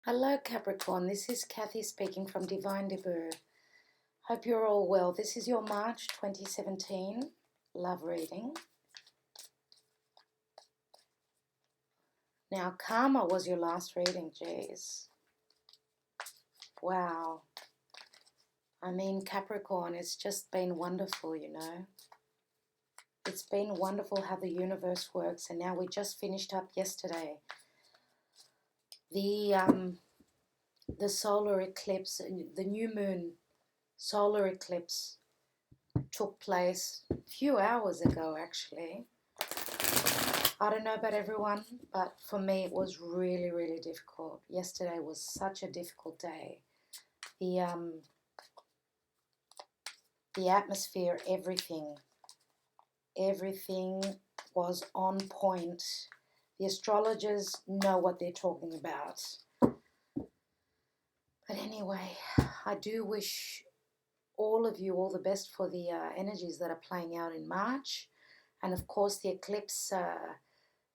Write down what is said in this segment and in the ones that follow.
Hello Capricorn, this is Kathy speaking from Divine Debut. Hope you're all well. This is your March 2017 love reading. Now Karma was your last reading, geez. Wow. I mean Capricorn, it's just been wonderful, you know. It's been wonderful how the universe works, and now we just finished up yesterday. The solar eclipse, the new moon solar eclipse took place a few hours ago actually. I don't know about everyone, but for me it was really, really difficult. Yesterday was such a difficult day. The atmosphere, everything was on point. The astrologers know what they're talking about. But anyway, I do wish all of you all the best for the energies that are playing out in March. And of course, the eclipse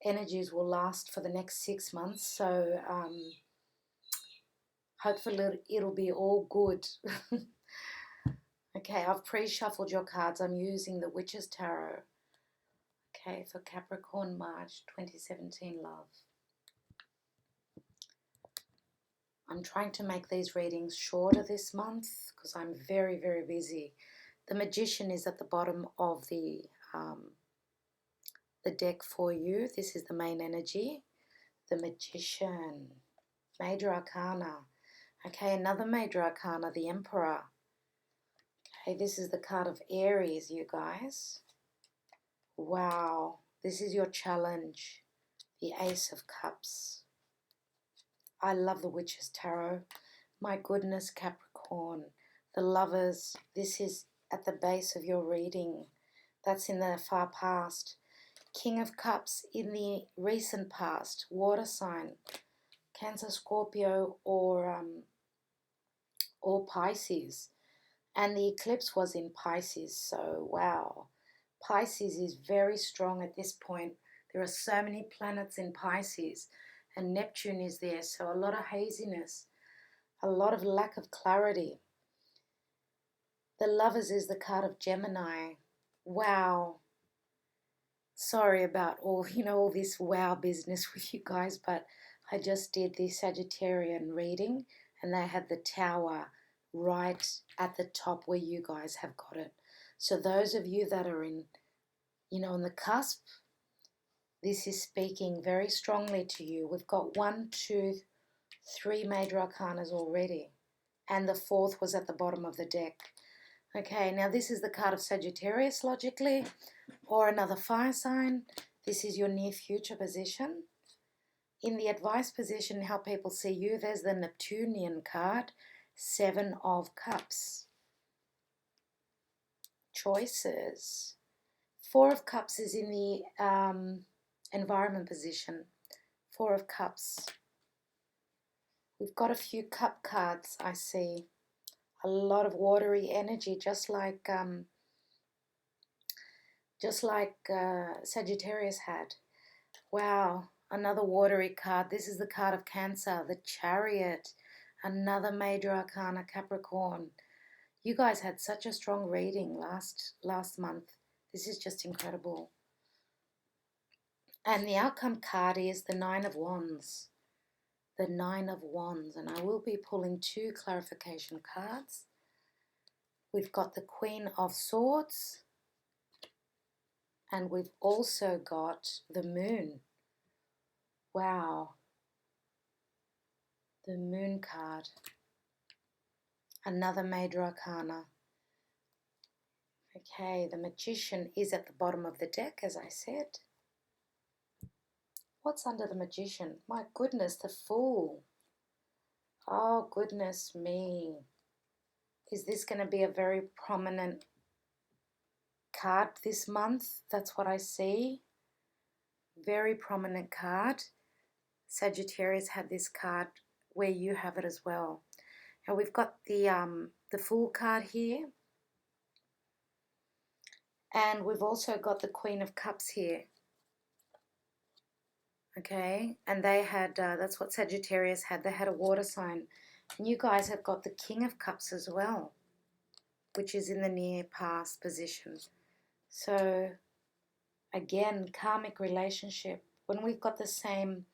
energies will last for the next 6 months. So hopefully it'll be all good. Okay, I've pre-shuffled your cards. I'm using the Witch's Tarot. Okay, for Capricorn, March 2017 love. I'm trying to make these readings shorter this month because I'm very, very busy. The Magician is at the bottom of the deck for you. This is the main energy. The Magician. Major Arcana. Okay, another Major Arcana, the Emperor. Okay, this is the card of Aries, you guys. Wow, this is your challenge. The Ace of Cups. I love the Witch's Tarot. My goodness, Capricorn. The Lovers, this is at the base of your reading. That's in the far past. King of Cups in the recent past. Water sign. Cancer, Scorpio, or Pisces. And the eclipse was in Pisces, so wow. Pisces is very strong at this point. There are so many planets in Pisces, and Neptune is there, so a lot of haziness, a lot of lack of clarity. The Lovers is the card of Gemini. Wow. Sorry about all this wow business with you guys, but I just did the Sagittarian reading, and they had the Tower right at the top where you guys have got it. So those of you that are on the cusp, this is speaking very strongly to you. We've got 1, 2, 3 major arcanas already, and the fourth was at the bottom of the deck. Okay, now this is the card of Sagittarius, logically, or another fire sign. This is your near future position. In the advice position, how people see you, there's the Neptunian card, 7 of Cups. Choices. 4 of Cups is in the environment position. 4 of Cups. We've got a few cup cards, I see. A lot of watery energy, just like Sagittarius had. Wow, another watery card. This is the card of Cancer, the Chariot. Another major arcana, Capricorn. You guys had such a strong reading last month. This is just incredible. And the outcome card is the 9 of Wands. The 9 of Wands. And I will be pulling 2 clarification cards. We've got the Queen of Swords. And we've also got the Moon. Wow. The Moon card. Another major arcana. Okay, the Magician is at the bottom of the deck, as I said. What's under the Magician? My goodness, the Fool. Oh, goodness me. Is this going to be a very prominent card this month? That's what I see. Very prominent card. Sagittarius had this card where you have it as well. Now we've got the Fool card here. And we've also got the Queen of Cups here. okay? And they had, that's what Sagittarius had, they had a water sign. And you guys have got the King of Cups as well, which is in the near past position. So again, karmic relationship. When we've got the same,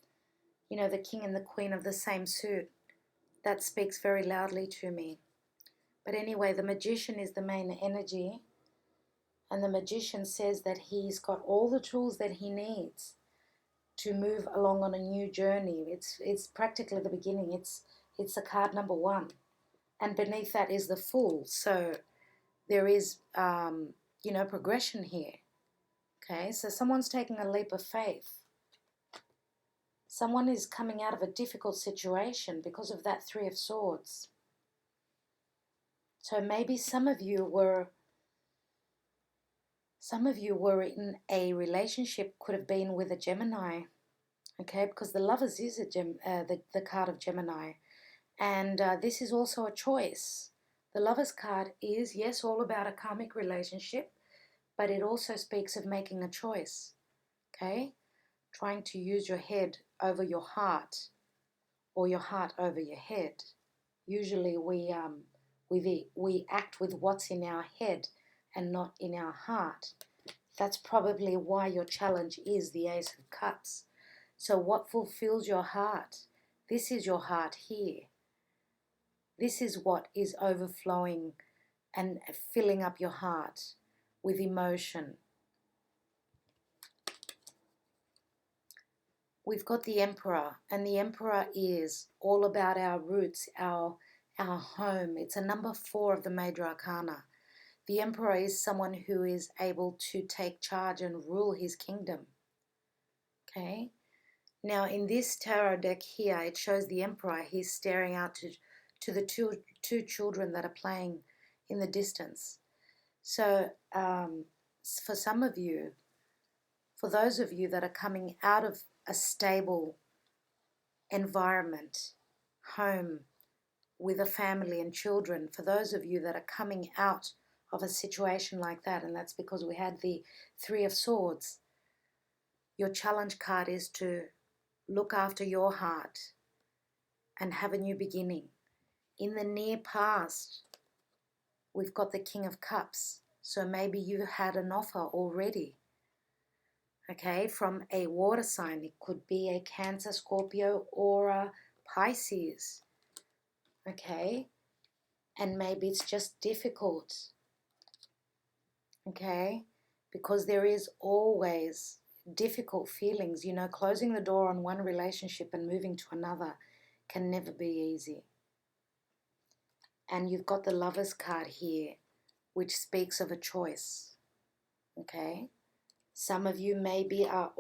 you know, the King and the Queen of the same suit, that speaks very loudly to me. But anyway, the Magician is the main energy. And the Magician says that he's got all the tools that he needs to move along on a new journey. It's practically the beginning. It's the card number 1. And beneath that is the Fool. So there is, you know, progression here. Okay, so someone's taking a leap of faith. Someone is coming out of a difficult situation because of that 3 of Swords. So maybe some of you were in a relationship, could have been with a Gemini, okay, because the Lovers is the card of Gemini. And this is also a choice. The Lovers card is, yes, all about a karmic relationship, but it also speaks of making a choice, okay? Trying to use your head over your heart, or your heart over your head. Usually we act with what's in our head and not in our heart. That's probably why your challenge is the Ace of Cups. So what fulfills your heart? This is your heart here. This is what is overflowing and filling up your heart with emotion. We've got the Emperor, and the Emperor is all about our roots, our home. It's a number 4 of the major arcana. The Emperor is someone who is able to take charge and rule his kingdom. Okay? Now, in this tarot deck here, it shows the Emperor. He's staring out to the two children that are playing in the distance. So, for some of you, for those of you that are coming out of a stable environment, home, with a family and children, for those of you that are coming out of a situation like that, and that's because we had the 3 of Swords, your challenge card is to look after your heart and have a new beginning. In the near past, we've got the King of Cups, so maybe you had an offer already, okay, from a water sign. It could be a Cancer, Scorpio, or a Pisces, okay, and maybe it's just difficult, okay, because there is always difficult feelings. You know, closing the door on one relationship and moving to another can never be easy. And you've got the Lovers card here, which speaks of a choice, okay. Some of you maybe are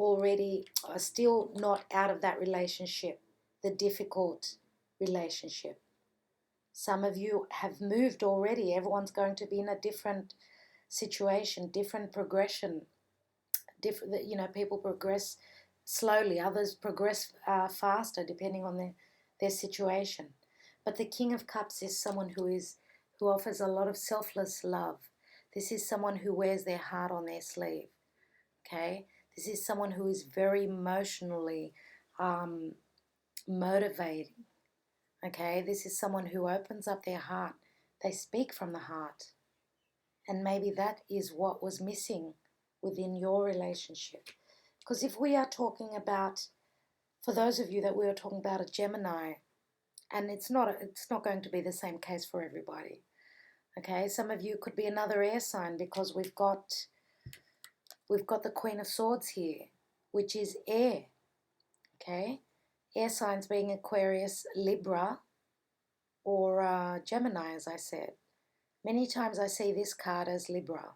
still not out of that relationship, the difficult relationship. Some of you have moved already. Everyone's going to be in a different situation, different progression. Different, you know, people progress slowly, others progress faster depending on their situation. But the King of Cups is someone who offers a lot of selfless love. This is someone who wears their heart on their sleeve. Okay, this is someone who is very emotionally motivating. Okay, this is someone who opens up their heart. They speak from the heart. And maybe that is what was missing within your relationship. Because if we are talking about, for those of you that we are talking about a Gemini, and it's not going to be the same case for everybody. Okay, some of you could be another air sign, because we've got the Queen of Swords here, which is air. Okay, air signs being Aquarius, Libra, or Gemini, as I said. Many times I see this card as Libra.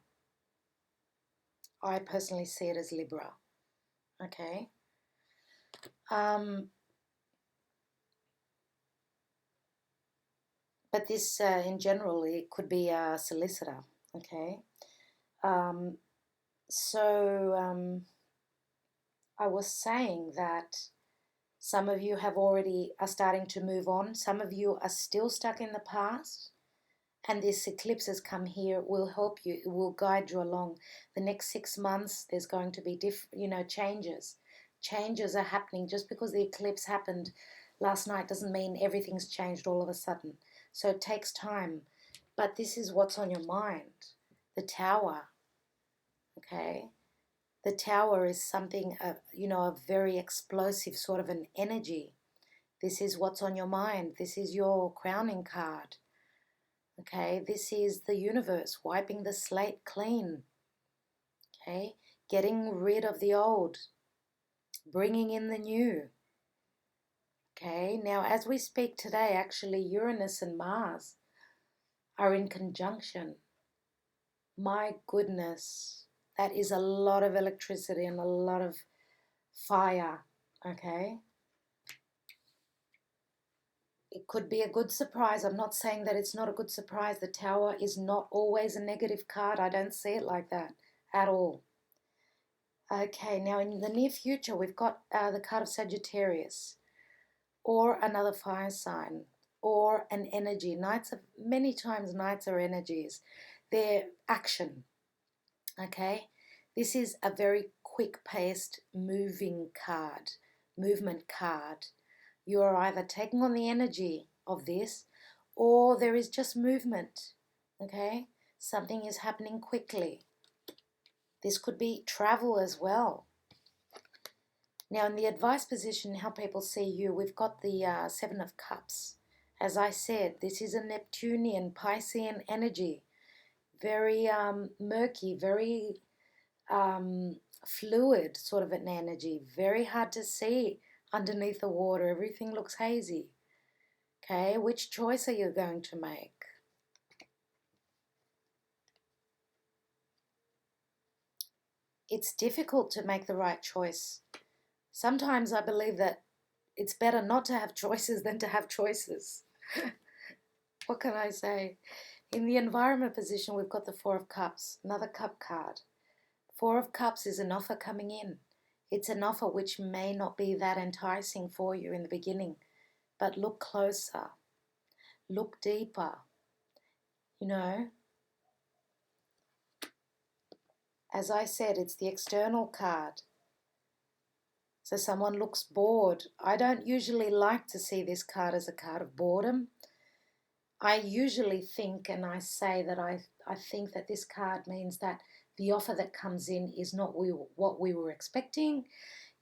I personally see it as Libra. Okay. But this, in general, it could be a solicitor. Okay. So I was saying that some of you are starting to move on. Some of you are still stuck in the past. And this eclipse has come here, will help you, it will guide you along. The next 6 months, there's going to be changes. Changes are happening. Just because the eclipse happened last night doesn't mean everything's changed all of a sudden. So it takes time. But this is what's on your mind. The Tower, okay? The Tower is something, a very explosive sort of an energy. This is what's on your mind. This is your crowning card, okay? This is the universe wiping the slate clean, okay? Getting rid of the old, bringing in the new, okay? Now, as we speak today, actually, Uranus and Mars are in conjunction. My goodness, that is a lot of electricity and a lot of fire, okay? It could be a good surprise. I'm not saying that it's not a good surprise. The Tower is not always a negative card. I don't see it like that at all. Okay, now in the near future, we've got the card of Sagittarius, or another fire sign, or an energy. Many times nights are energies. They're action, okay? This is a very quick-paced movement card. You're either taking on the energy of this, or there is just movement, okay? Something is happening quickly. This could be travel as well. Now, in the advice position, how people see you, we've got the Seven of Cups. As I said, this is a Neptunian, Piscean energy. Very murky, very fluid sort of an energy. Very hard to see underneath the water. Everything looks hazy. Okay, which choice are you going to make? It's difficult to make the right choice. Sometimes I believe that it's better not to have choices than to have choices. What can I say? In the environment position, we've got the Four of Cups, another cup card. Four of Cups is an offer coming in. It's an offer which may not be that enticing for you in the beginning, but look closer, look deeper, As I said, it's the external card. So someone looks bored. I don't usually like to see this card as a card of boredom. I usually think, and I say that I think that this card means that the offer that comes in is not what we were expecting.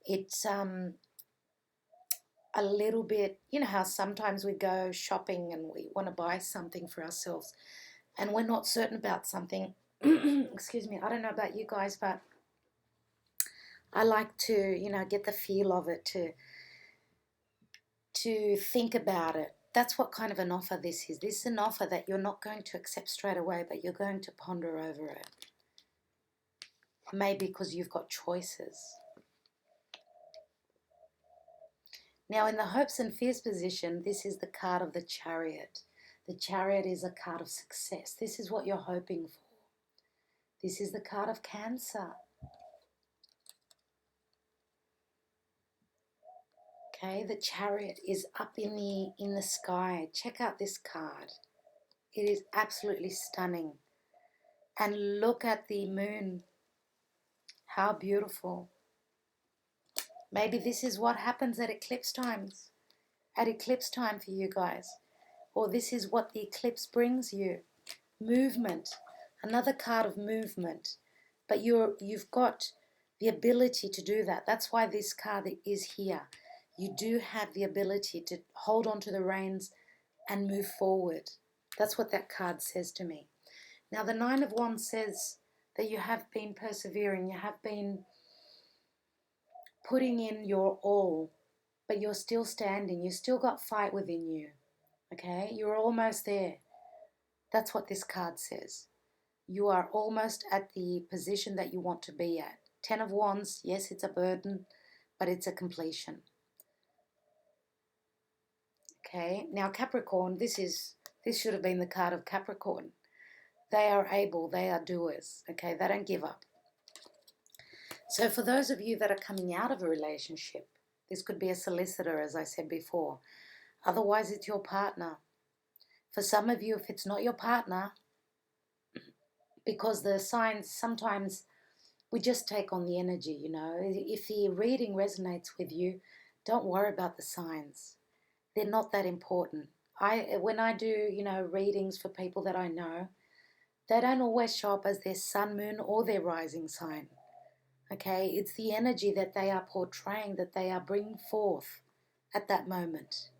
It's a little bit, how sometimes we go shopping and we want to buy something for ourselves and we're not certain about something. Excuse me, I don't know about you guys, but I like to, get the feel of it, to think about it. That's what kind of an offer this is. This is an offer that you're not going to accept straight away, but you're going to ponder over it. Maybe because you've got choices. Now, in the hopes and fears position, this is the card of the Chariot. The Chariot is a card of success. This is what you're hoping for. This is the card of Cancer. Okay, the Chariot is up in the sky. Check out this card. It is absolutely stunning. And look at the moon. How beautiful. Maybe this is what happens at eclipse times. At eclipse time for you guys. Or this is what the eclipse brings you. Movement. Another card of movement. But you've got the ability to do that. That's why this card is here. You do have the ability to hold on to the reins and move forward. That's what that card says to me. Now, the Nine of Wands says that you have been persevering. You have been putting in your all, but you're still standing. You still got fight within you. Okay? You're almost there. That's what this card says. You are almost at the position that you want to be at. Ten of Wands, yes, it's a burden, but it's a completion. Okay, now Capricorn, this should have been the card of Capricorn. They are able, they are doers, okay, they don't give up. So for those of you that are coming out of a relationship, this could be a solicitor, as I said before. Otherwise, it's your partner. For some of you, if it's not your partner, because the signs sometimes we just take on the energy, you know. If the reading resonates with you, don't worry about the signs. They're not that important. When I do, you know, readings for people that I know, they don't always show up as their sun, moon, or their rising sign. Okay, it's the energy that they are portraying, that they are bringing forth at that moment.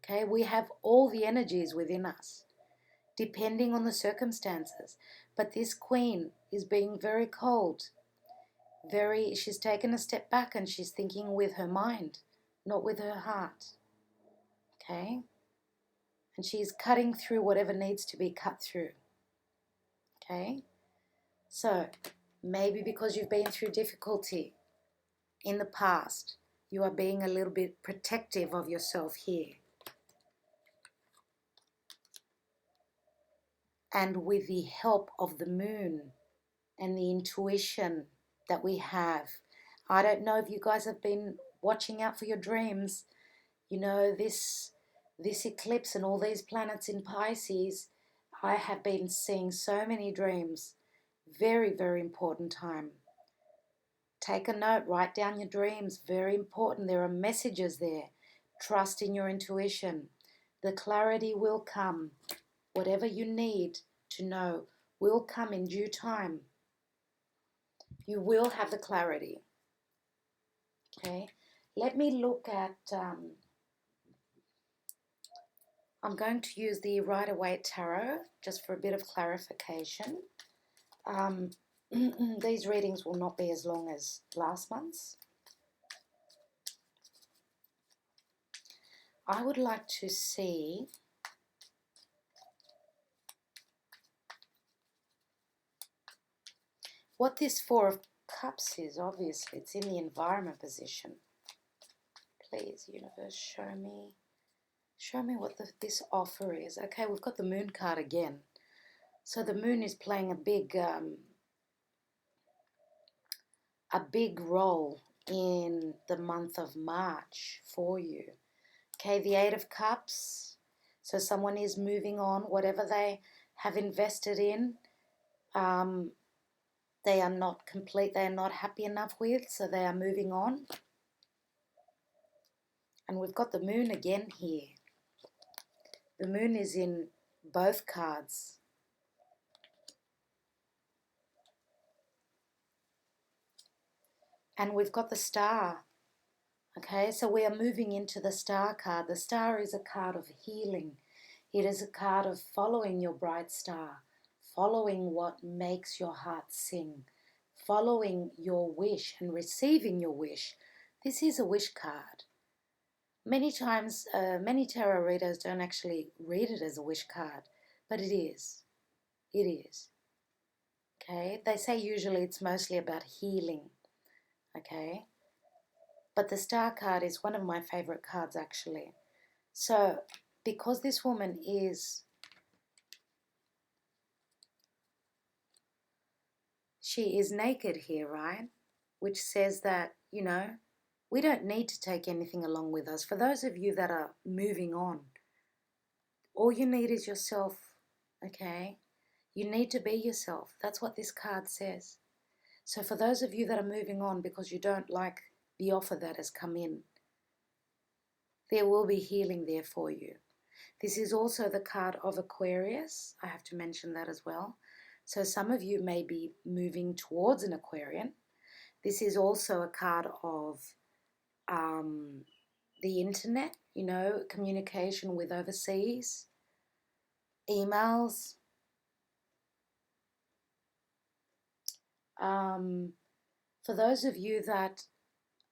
Okay, we have all the energies within us, depending on the circumstances. But this queen is being very cold, she's taken a step back and she's thinking with her mind, not with her heart. Okay? And she's cutting through whatever needs to be cut through. Okay? So, maybe because you've been through difficulty in the past, you are being a little bit protective of yourself here. And with the help of the moon and the intuition that we have, I don't know if you guys have been watching out for your dreams. You know, this eclipse and all these planets in Pisces, I have been seeing so many dreams. Very, very important time. Take a note, write down your dreams. Very important. There are messages there. Trust in your intuition. The clarity will come. Whatever you need to know will come in due time. You will have the clarity. Okay? Let me look at... I'm going to use the Rider-Waite Tarot just for a bit of clarification. These readings will not be as long as last month's. I would like to see what this Four of Cups is. Obviously, it's in the environment position. Please, universe, show me what this offer is. Okay, we've got the Moon card again. So the Moon is playing a big role in the month of March for you. Okay, the Eight of Cups. So someone is moving on. Whatever they have invested in, they are not complete. They are not happy enough with, so they are moving on. And we've got the Moon again here. The Moon is in both cards. And we've got the Star. Okay, so we are moving into the Star card. The Star is a card of healing. It is a card of following your bright star, following what makes your heart sing, following your wish and receiving your wish. This is a wish card. Many times, many tarot readers don't actually read it as a wish card, but it is. It is. Okay, they say usually it's mostly about healing. Okay, but the Star card is one of my favorite cards actually. So, because this woman is, she is naked here, right? Which says that, you know, we don't need to take anything along with us. For those of you that are moving on, all you need is yourself, okay? You need to be yourself. That's what this card says. So for those of you that are moving on because you don't like the offer that has come in, there will be healing there for you. This is also the card of Aquarius. I have to mention that as well. So some of you may be moving towards an Aquarian. This is also a card of the internet, you know, communication with overseas, emails. For those of you that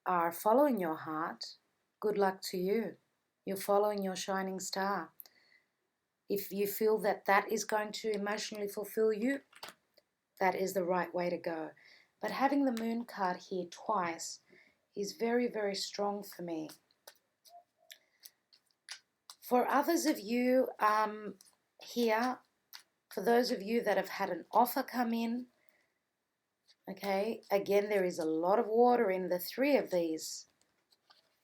are following your heart, good luck to you. You're following your shining star. If you feel that that is going to emotionally fulfill you, that is the right way to go. But having the Moon card here twice is very, very strong for me. For others of you here, for those of you that have had an offer come in, okay, again, there is a lot of water in the three of these.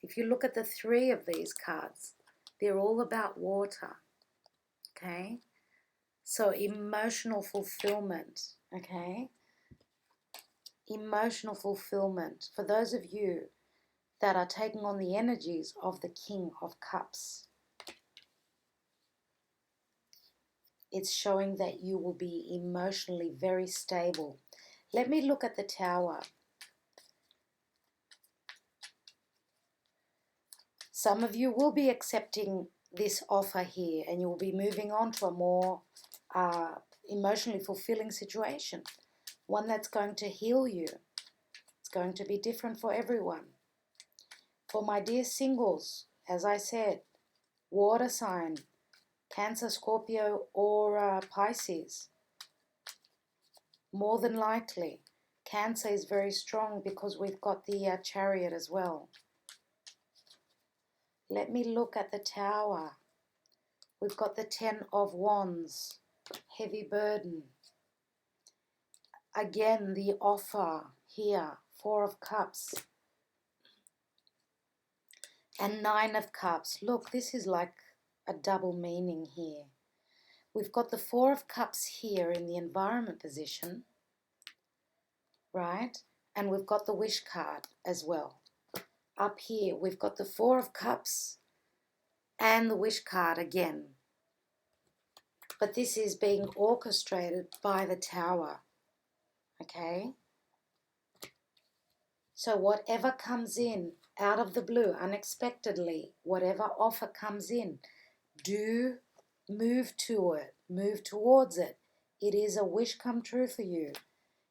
If you look at the three of these cards, they're all about water, okay? So emotional fulfillment, okay? emotional fulfillment. For those of you that are taking on the energies of the King of Cups, it's showing that you will be emotionally very stable. Let me look at the Tower. Some of you will be accepting this offer here, and you will be moving on to a more emotionally fulfilling situation, one that's going to heal you. It's going to be different for everyone. For my dear singles, as I said, water sign, Cancer, Scorpio, or Pisces, more than likely, Cancer is very strong because we've got the Chariot as well. Let me look at the Tower. We've got the 10 of Wands, heavy burden. Again, the offer here, 4 of Cups and 9 of Cups. Look, this is like a double meaning here. We've got the 4 of Cups here in the environment position, right? And we've got the Wish card as well. Up here, we've got the 4 of Cups and the Wish card again. But this is being orchestrated by the Tower, okay? So whatever comes in out of the blue, unexpectedly, whatever offer comes in, do move to it, move towards it. It is a wish come true for you.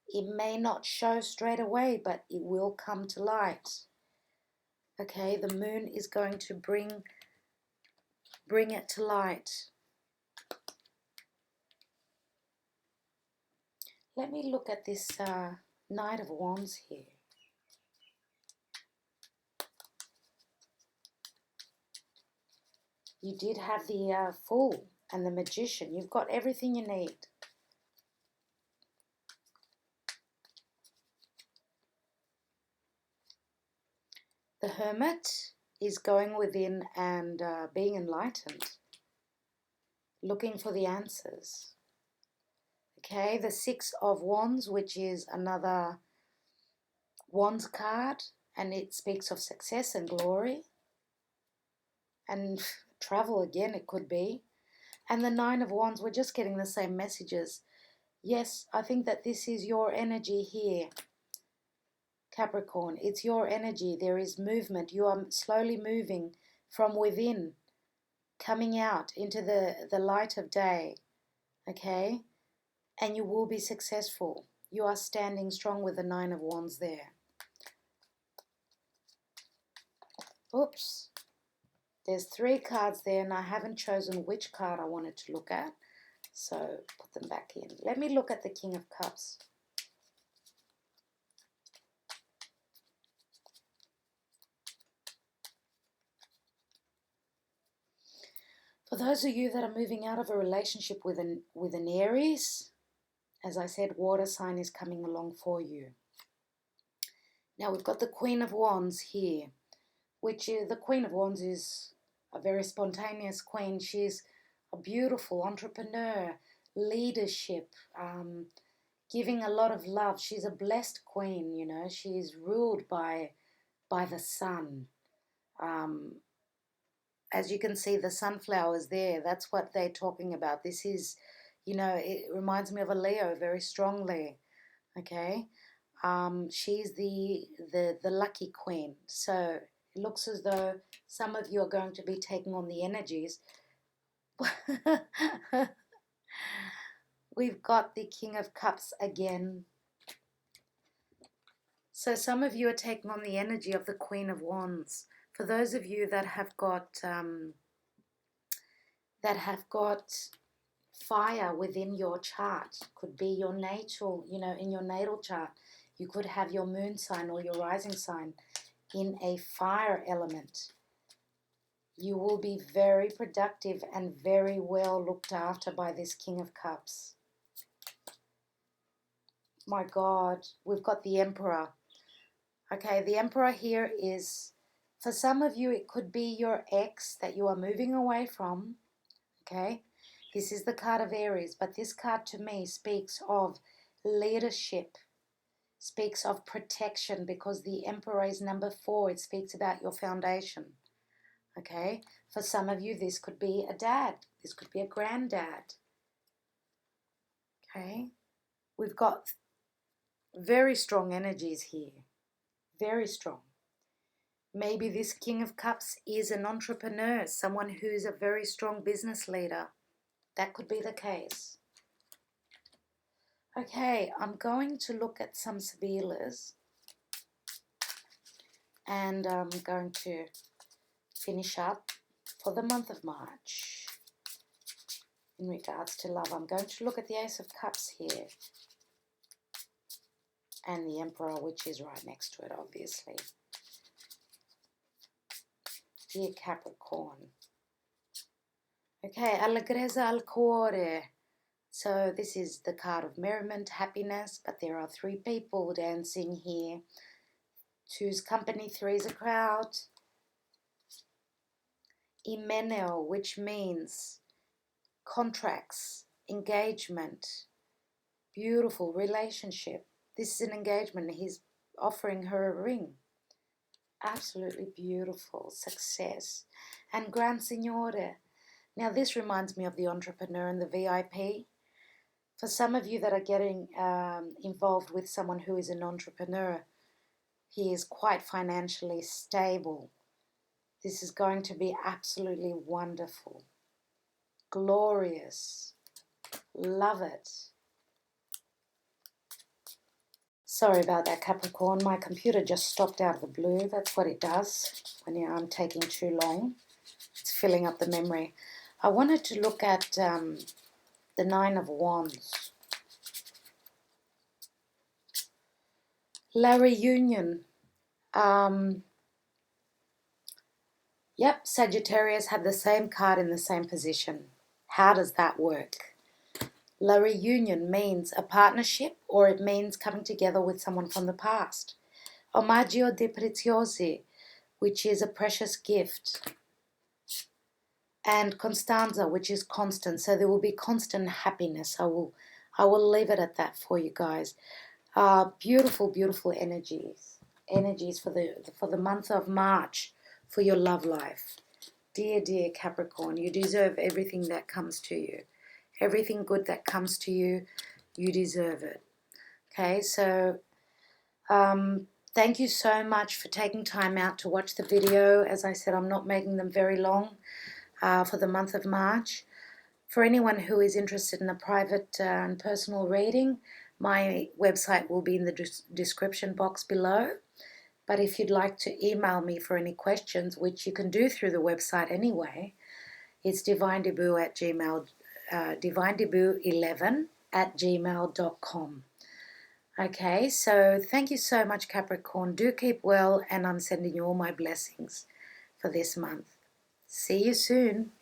It may not show straight away, but it will come to light. Okay, the moon is going to bring it to light. Let me look at this Knight of Wands here. You did have the Fool and the Magician. You've got everything you need. The Hermit is going within and being enlightened, looking for the answers. Okay, the 6 of Wands, which is another Wands card, and it speaks of success and glory and travel again, it could be. And the 9 of Wands, we're just getting the same messages. Yes, I think that this is your energy here, Capricorn. It's your energy. There is movement. You are slowly moving from within, coming out into the light of day, okay? And you will be successful. You are standing strong with the 9 of Wands there. Oops. There's 3 cards there, and I haven't chosen which card I wanted to look at. So put them back in. Let me look at the King of Cups. For those of you that are moving out of a relationship with an Aries, as I said, water sign is coming along for you. Now we've got the Queen of Wands here, which is, the Queen of Wands is a very spontaneous queen. She's a beautiful entrepreneur, leadership, giving a lot of love. She's a blessed queen, you know. She's ruled by the sun. As you can see, the sunflowers there, that's what they're talking about. This is, you know, it reminds me of a Leo very strongly, okay? She's the lucky queen. So it looks as though some of you are going to be taking on the energies. We've got the King of Cups again. So some of you are taking on the energy of the Queen of Wands. For those of you that have got fire within your chart, could be your natal, you know, in your natal chart, you could have your moon sign or your rising sign in a fire element. You will be very productive and very well looked after by this King of Cups. My God, we've got the Emperor. Okay, the Emperor here is, for some of you, it could be your ex that you are moving away from. Okay, this is the card of Aries, but this card to me speaks of leadership. speaks of protection, because the Emperor is number 4. It speaks about your foundation. Okay, for some of you, this could be a dad. This could be a granddad. Okay, we've got very strong energies here. Very strong. Maybe this King of Cups is an entrepreneur, someone who's a very strong business leader. That could be the case. Okay, I'm going to look at some Sibillas, and I'm going to finish up for the month of March. In regards to love, I'm going to look at the Ace of Cups here, and the Emperor, which is right next to it, obviously. Dear Capricorn. Okay, Allegrezza al cuore. So this is the card of merriment, happiness, but there are 3 people dancing here. 2's company, 3's a crowd. Imeneo, which means contracts, engagement, beautiful relationship. This is an engagement. He's offering her a ring. Absolutely beautiful. Success. And Gran Signore. Now this reminds me of the entrepreneur and the VIP. For some of you that are getting involved with someone who is an entrepreneur, he is quite financially stable. This is going to be absolutely wonderful. Glorious. Love it. Sorry about that, Capricorn. My computer just stopped out of the blue. That's what it does when I'm taking too long. It's filling up the memory. I wanted to look at the 9 of Wands. La Reunion. Yep, Sagittarius had the same card in the same position. How does that work? La Reunion means a partnership, or it means coming together with someone from the past. Omaggio de Preziosi, which is a precious gift. And Constanza, which is constant. So there will be constant happiness. I will leave it at that for you guys. Beautiful, beautiful energies. Energies for the month of March for your love life. Dear, dear Capricorn, you deserve everything that comes to you. Everything good that comes to you, you deserve it. Okay, so thank you so much for taking time out to watch the video. As I said, I'm not making them very long for the month of March. For anyone who is interested in a private and personal reading, my website will be in the description box below. But if you'd like to email me for any questions, which you can do through the website anyway, it's divinedebut11@gmail.com. Okay, so thank you so much, Capricorn. Do keep well, and I'm sending you all my blessings for this month. See you soon.